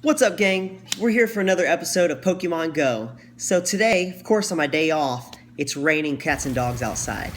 What's up, gang? We're here for another episode of Pokemon Go. So today, of course, on my day off, it's raining cats and dogs outside.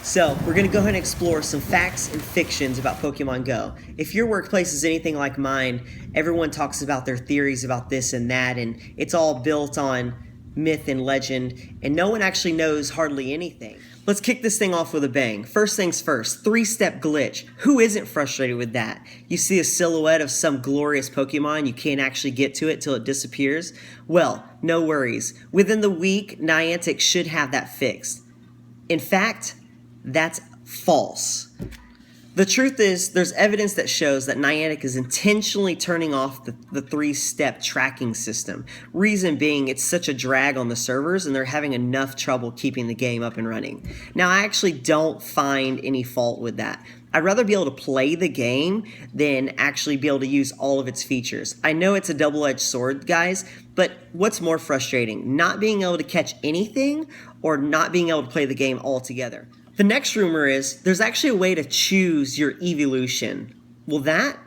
So we're going to go ahead and explore some facts and fictions about Pokemon Go. If your workplace is anything like mine, everyone talks about their theories about this and that, and it's all built on myth and legend, and no one actually knows hardly anything. Let's kick this thing off with a bang. First things first, 3-step glitch. Who isn't frustrated with that? You see a silhouette of some glorious Pokemon, you can't actually get to it till it disappears? Well, no worries. Within the week, Niantic should have that fixed. In fact, that's false. The truth is, there's evidence that shows that Niantic is intentionally turning off the 3-step tracking system. Reason being, it's such a drag on the servers and they're having enough trouble keeping the game up and running. Now, I actually don't find any fault with that. I'd rather be able to play the game than actually be able to use all of its features. I know it's a double-edged sword, guys, but what's more frustrating? Not being able to catch anything or not being able to play the game altogether? The next rumor is there's actually a way to choose your eeveelution. Well, that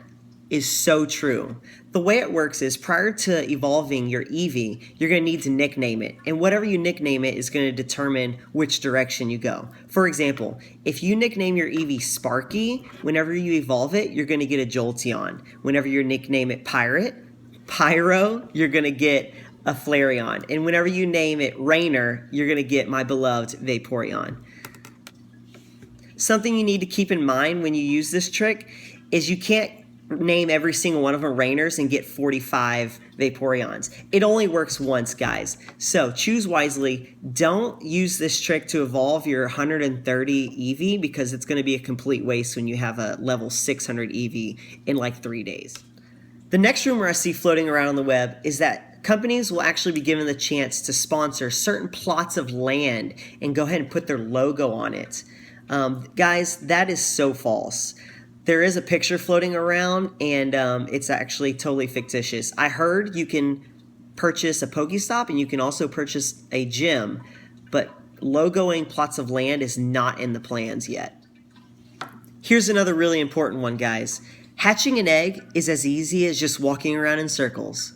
is so true. The way it works is prior to evolving your Eevee, you're going to need to nickname it. And whatever you nickname it is going to determine which direction you go. For example, if you nickname your Eevee Sparky, whenever you evolve it, you're going to get a Jolteon. Whenever you nickname it Pyro, you're going to get a Flareon. And whenever you name it Rainer, you're going to get my beloved Vaporeon. Something you need to keep in mind when you use this trick is you can't name every single one of them Rainers and get 45 Vaporeons. It only works once, guys. So choose wisely. Don't use this trick to evolve your 130 Eevee because it's going to be a complete waste when you have a level 600 Eevee in like 3 days. The next rumor I see floating around on the web is that companies will actually be given the chance to sponsor certain plots of land and go ahead and put their logo on it. Guys, that is so false. There is a picture floating around, and it's actually totally fictitious. I heard you can purchase a Pokestop, and you can also purchase a gym, but logoing plots of land is not in the plans yet. Here's another really important one, guys. Hatching an egg is as easy as just walking around in circles.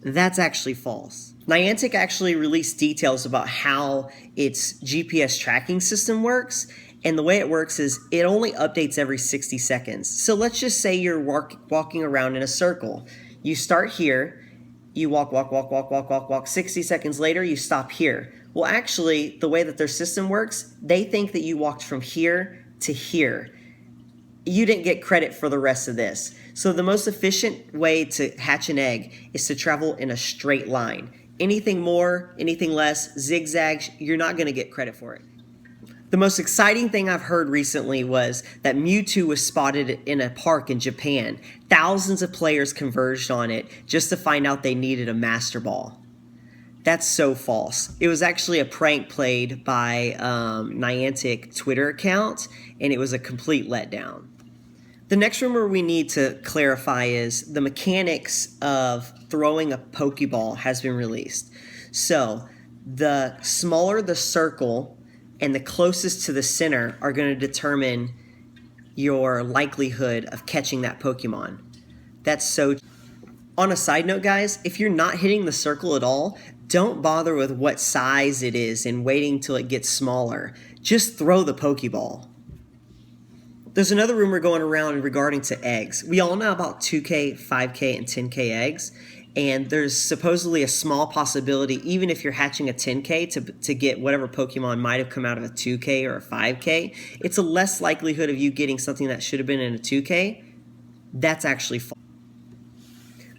That's actually false. Niantic actually released details about how its GPS tracking system works, and the way it works is it only updates every 60 seconds. So let's just say you're walking around in a circle. You start here, you walk. 60 seconds later, you stop here. Well, actually, the way that their system works, they think that you walked from here to here. You didn't get credit for the rest of this. So the most efficient way to hatch an egg is to travel in a straight line. Anything more, anything less, zigzags, you're not going to get credit for it. The most exciting thing I've heard recently was that Mewtwo was spotted in a park in Japan. Thousands of players converged on it just to find out they needed a Master Ball. That's so false. It was actually a prank played by Niantic Twitter account, and it was a complete letdown. The next rumor we need to clarify is the mechanics of throwing a Pokeball has been released. So the smaller the circle and the closest to the center are going to determine your likelihood of catching that Pokemon. That's so... On a side note, guys, if you're not hitting the circle at all, don't bother with what size it is and waiting till it gets smaller. Just throw the Pokeball. There's another rumor going around regarding to eggs. We all know about 2K, 5K, and 10K eggs, and there's supposedly a small possibility, even if you're hatching a 10K, to get whatever Pokemon might have come out of a 2K or a 5K. It's a less likelihood of you getting something that should have been in a 2K. That's actually false.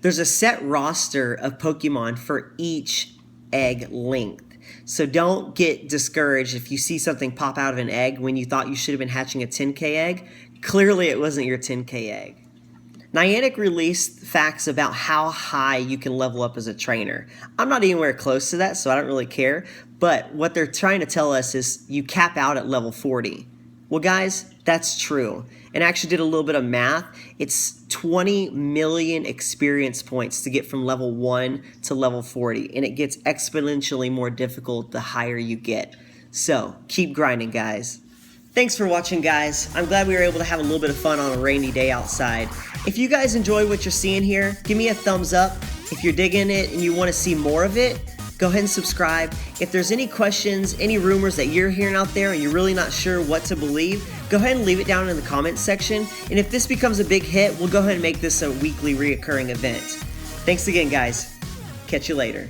There's a set roster of Pokemon for each egg length. So don't get discouraged if you see something pop out of an egg when you thought you should have been hatching a 10K egg. Clearly it wasn't your 10K egg. Niantic released facts about how high you can level up as a trainer. I'm not anywhere close to that, so I don't really care. But what they're trying to tell us is you cap out at level 40. Well, guys, that's true. And I actually did a little bit of math. It's 20 million experience points to get from level 1 to level 40. And it gets exponentially more difficult the higher you get. So keep grinding, guys. Thanks for watching, guys. I'm glad we were able to have a little bit of fun on a rainy day outside. If you guys enjoy what you're seeing here, give me a thumbs up. If you're digging it and you want to see more of it, go ahead and subscribe. If there's any questions, any rumors that you're hearing out there and you're really not sure what to believe, go ahead and leave it down in the comments section. And if this becomes a big hit, we'll go ahead and make this a weekly reoccurring event. Thanks again, guys. Catch you later.